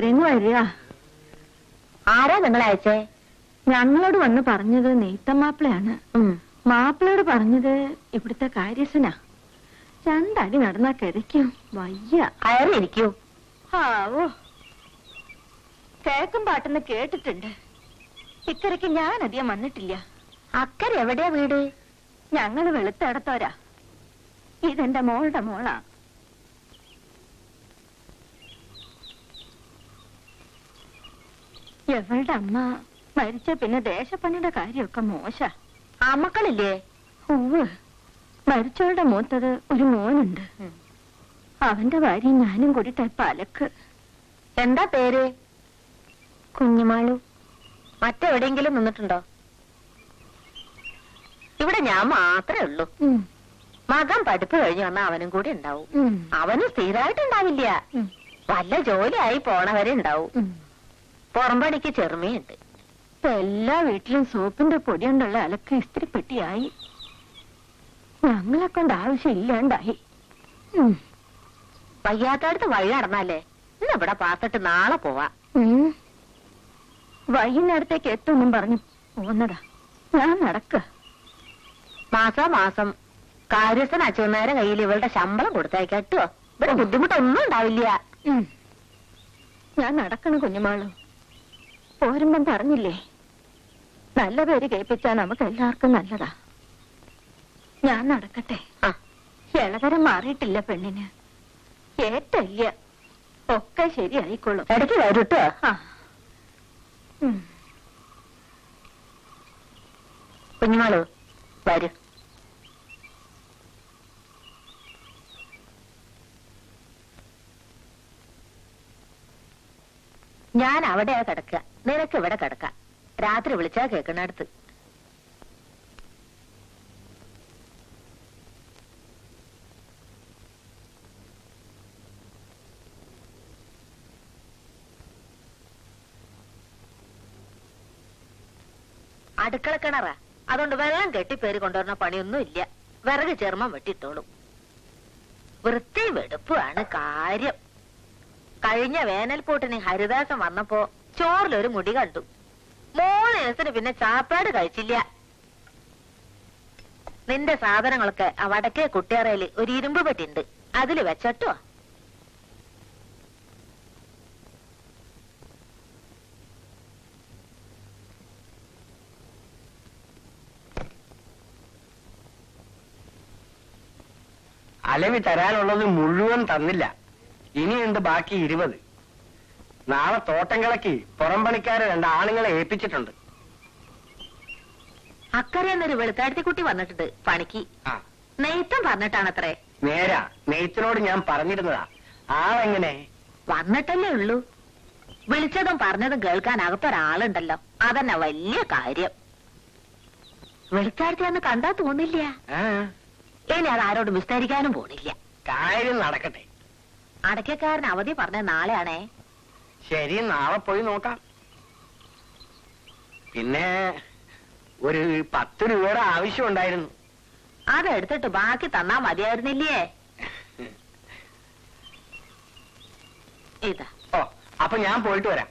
അക്കരന്ന് വരിക. ആരാ നിങ്ങളെ അയച്ചേ? ഞങ്ങളോട് വന്ന് പറഞ്ഞത് നെയ്ത്തമാപ്പിളയാണ്. മാപ്പിളയോട് പറഞ്ഞത് ഇവിടുത്തെ കാര്യസ്ഥനാ. രണ്ടടി നടന്നാ കിതയ്ക്കും, വയ്യ. അയറിയിരിക്കൂ. ആവോ, കേക്കും പാട്ടെന്ന് കേട്ടിട്ടുണ്ട്. ഇക്കരയ്ക്ക് ഞാൻ അധികം വന്നിട്ടില്ല. അക്കരെ എവിടെയാ വീട്? ഞങ്ങള് വെളുത്തടത്തോരാ. ഇതെന്റെ മോളുടെ മോളാ. എവളുടെ അമ്മ മരിച്ച പിന്നെ ദേശപ്പണിയുടെ കാര്യമൊക്കെ മോശ. ആ മക്കളില്ലേ? ഉവ്വ്, മരിച്ചവളുടെ മൂത്തത് ഒരു മോനുണ്ട്. അവന്റെ ഭാര്യ ഞാനും കൂടിയിട്ട് പലക്ക്. എന്താ പേര്? കുഞ്ഞുമാളു. മറ്റെവിടെയെങ്കിലും നിന്നിട്ടുണ്ടോ? ഇവിടെ ഞാൻ മാത്രമേ ഉള്ളൂ. മകൻ പഠിപ്പ് കഴിഞ്ഞു വന്ന അവനും കൂടി ഉണ്ടാവും. അവനും സ്ഥിരമായിട്ടുണ്ടാവില്ല, വല്ല ജോലിയായി പോണവരെ ഉണ്ടാവും. പുറംപണിക്ക് ചെറുമയുണ്ട്. എല്ലാ വീട്ടിലും സോപ്പിന്റെ പൊടി കൊണ്ടുള്ള അലക്ക് ഇസ്തിരിപ്പെട്ടിയായി. ഞങ്ങളെ കൊണ്ട് ആവശ്യം ഇല്ലാണ്ടായി. വയ്യാത്തടുത്ത് വഴി നടന്നാലേ ഇന്ന് ഇവിടെ പാത്തിട്ട് നാളെ പോവാ. വൈകുന്നേരത്തേക്ക് എത്തുമെന്നും പറഞ്ഞു പോന്നതാ. ഞാൻ നടക്ക. മാസം കാര്യസ്ഥൻ അച്ഛനേരം കയ്യിൽ ഇവളുടെ ശമ്പളം കൊടുത്തയക്കട്ടോ. ഇവിടെ ബുദ്ധിമുട്ടൊന്നും ഉണ്ടാവില്ല. ഞാൻ നടക്കണ കുഞ്ഞുമാളു. പോരുമ്പം പറഞ്ഞില്ലേ, നല്ല പേര് കേൾപ്പിച്ചാൽ നമുക്ക് എല്ലാവർക്കും നല്ലതാ. ഞാൻ നടക്കട്ടെ. ഇളകരം മാറിയിട്ടില്ല പെണ്ണിന്. ഏറ്റല്ല, ഒക്കെ ശരിയായിക്കോളും. ഇടയ്ക്ക് വരൂട്ടോ. കുഞ്ഞുമാളു വരൂ. ഞാൻ അവിടെയാ കിടക്കുക, നിനക്ക് ഇവിടെ കിടക്കാം. രാത്രി വിളിച്ചാ കേൾക്കണടുത്ത്. അടുക്കള കിണറാ, അതുകൊണ്ട് വെള്ളം കെട്ടിപ്പേര് കൊണ്ടുവരുന്ന പണിയൊന്നും ഇല്ല. വിറക് ചെറുമം വെട്ടിട്ടോളും. വൃത്തി വെടുപ്പാണ് കാര്യം. കഴിഞ്ഞ വേനൽപൂട്ടിന് ഹരിദാസൻ വന്നപ്പോ ചോറിലൊരു മുടി കണ്ടു. 3 ദിവസത്തിന് പിന്നെ ചാപ്പാട് കഴിച്ചില്ല. നിന്റെ സാധനങ്ങളൊക്കെ ആ വടക്കേ കുട്ടിയറയില് ഒരു ഇരുമ്പ് പെട്ടിണ്ട്, അതില് വെച്ചട്ടോ. അലവി തരാനുള്ളത് മുഴുവൻ തന്നില്ല. ഇനിയുണ്ട് ബാക്കി 20. നാളെ തോട്ടങ്ങളക്ക് പുറംപണിക്കാരെ 2 ആണുങ്ങളെ ഏൽപ്പിച്ചിട്ടുണ്ട്. അക്കരയെന്നൊരു വെളുത്താഴ്ത്തിക്കുട്ടി വന്നിട്ടുണ്ട് പണിക്ക്. നെയ്ത്തം പറഞ്ഞിട്ടാണത്രേ. നേരാ, നെയ്ത്തിനോട് ഞാൻ പറഞ്ഞിരുന്നതാ. ആളെങ്ങനെ? വന്നിട്ടല്ലേ ഉള്ളൂ. വിളിച്ചതും പറഞ്ഞതും കേൾക്കാൻ അകത്തൊരാളുണ്ടല്ലോ, അതന്നെ വലിയ കാര്യം. വെളുത്താഴ്ത്തിയാന്ന് കണ്ടാ തോന്നില്ല. ഇനി അത് ആരോടും വിസ്തരിക്കാനും പോണില്ല. കാര്യം നടക്കട്ടെ. അടയ്ക്കക്കാരൻ അവധി പറഞ്ഞ നാളെയാണേ. ശരി, നാളെ പോയി നോക്കാം. പിന്നെ ഒരു 10 രൂപയുടെ ആവശ്യം ഉണ്ടായിരുന്നു. അതെടുത്തിട്ട് ബാക്കി തന്നാ മതിയായിരുന്നില്ലേ? ഇതാ. ഓ, അപ്പൊ ഞാൻ പോയിട്ട് വരാം.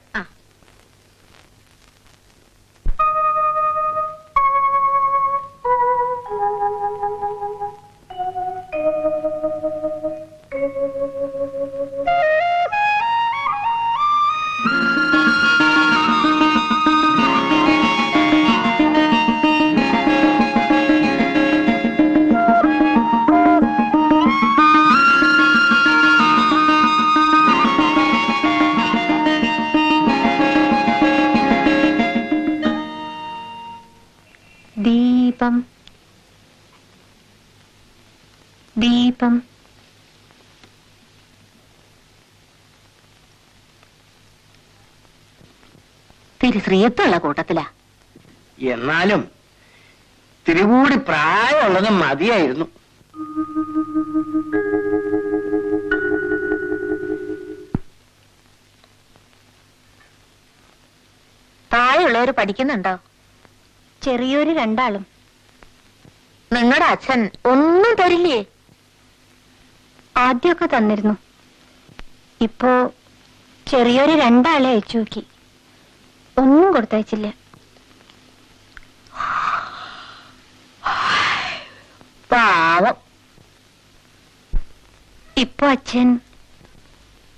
ദീപം ദീപം തിരുശ്രീയത്തുള്ള കൂട്ടത്തിലാ. എന്നാലും തിരുകൂടി പ്രായമുള്ളത് മതിയായിരുന്നു. താഴെയുള്ളവര് പഠിക്കുന്നുണ്ടോ? ചെറിയൊരു 2 ആളും. നിങ്ങളുടെ അച്ഛൻ ഒന്നും തരില്ലേ? ആദ്യമൊക്കെ തന്നിരുന്നു. ഇപ്പോ ചെറിയൊരു 2 ആളെ അയച്ചു നോക്കി, ഒന്നും കൊടുത്തയച്ചില്ല. പാവം. ഇപ്പൊ അച്ഛൻ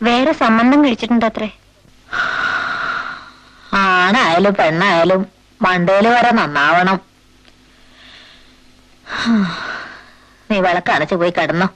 വേറെ സംബന്ധം കഴിച്ചിട്ടുണ്ടത്രേ. ആണായാലും പെണ്ണായാലും മണ്ടേല് വരെ നന്നാവണം. നീ വിളക്കടച്ച് പോയി കിടന്നോ.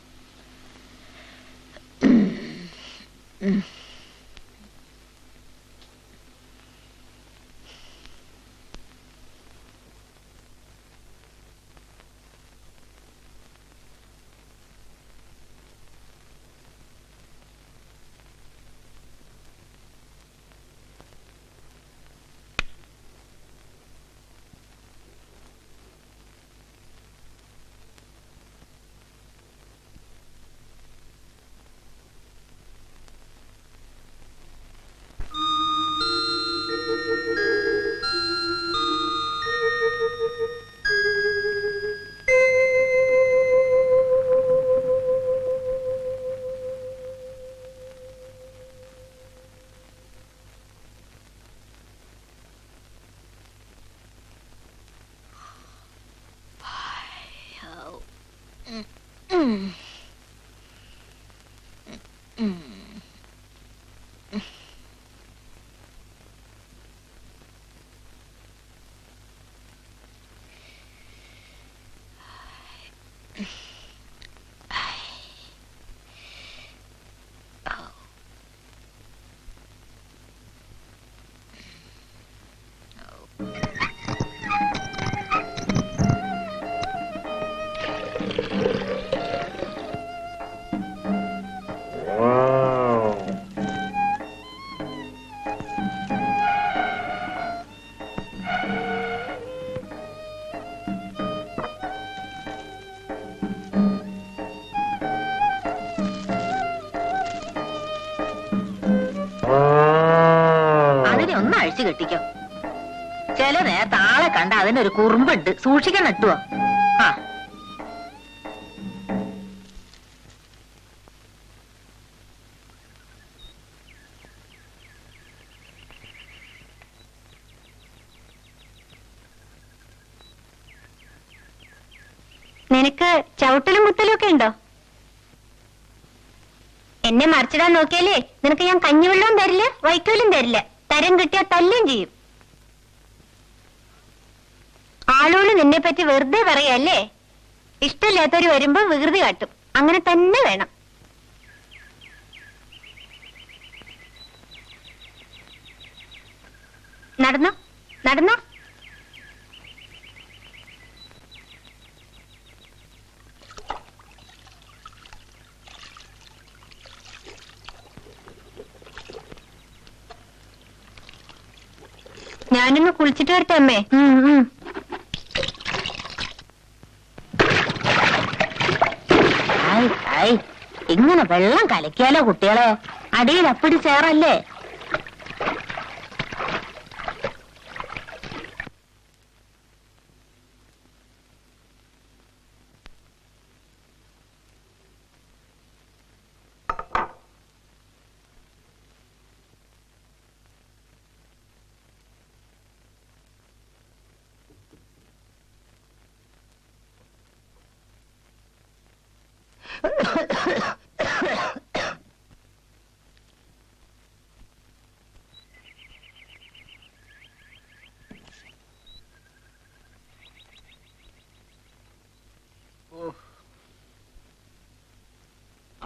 ഒന്ന് അഴിച്ചു കെട്ടിക്കോ. ചില നേരത്തെ ആളെ കണ്ട അതിനൊരു കുറുമ്പുണ്ട്, സൂക്ഷിക്കാൻ നട്ടുവോ. ആ നിനക്ക് ചവിട്ടലും കുത്തലും ഒക്കെ ഉണ്ടോ? എന്നെ മറിച്ചിടാൻ നോക്കിയാലേ നിനക്ക് ഞാൻ കഞ്ഞിവെള്ളവും തരില്ല, വൈക്കോലും തരില്ല. തരം കിട്ടിയാ തല്ലും ചെയ്യും. ആളുകൾ നിന്നെ പറ്റി വെറുതെ പറയല്ലേ. ഇഷ്ടമില്ലാത്തവര് വരുമ്പോ വികൃതി കാട്ടും. അങ്ങനെ തന്നെ വേണം. നടന്നോ നടന്നോ. ഞാനൊന്ന് കുളിച്ചിട്ട് വരട്ടെ അമ്മേ. ഇങ്ങനെ വെള്ളം കലക്കിയാലോ കുട്ടികളെ, അടിയിൽ അപ്പടി ചേറല്ലേ.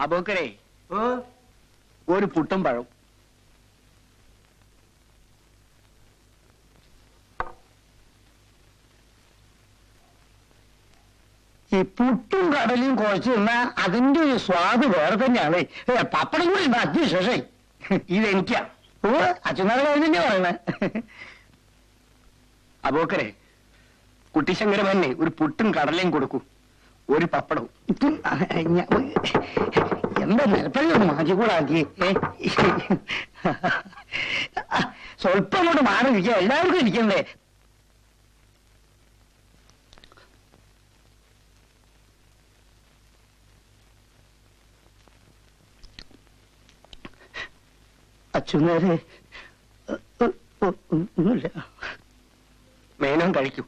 അബൂക്കരേ, ഒരു പുട്ടും പഴം. ഈ പുട്ടും കടലും കുഴച്ച് തിന്നാ അതിന്റെ ഒരു സ്വാദ് വേറെ തന്നെയാണ്. പപ്പടം കൂടി ഉണ്ട് അതിശേഷം. ഇതെനിക്കാ. അച്ഛനാളെ തന്നെ പറയണേ. അബൂക്കരേ, കുട്ടിശങ്കരമന്നെ ഒരു പുട്ടും കടലയും കൊടുക്കൂ, ഒരു പപ്പടവും. എന്താ നിലപ്പഴം മാറ്റിക്കൂടാക്കി. സ്വല്പം അങ്ങോട്ട് മാറിയിരിക്കുക, എല്ലാവർക്കും ഇരിക്കണ്ടേ. അച്ഛനേരെ ഒന്നുമില്ല. മേനോൻ കഴിക്കൂ.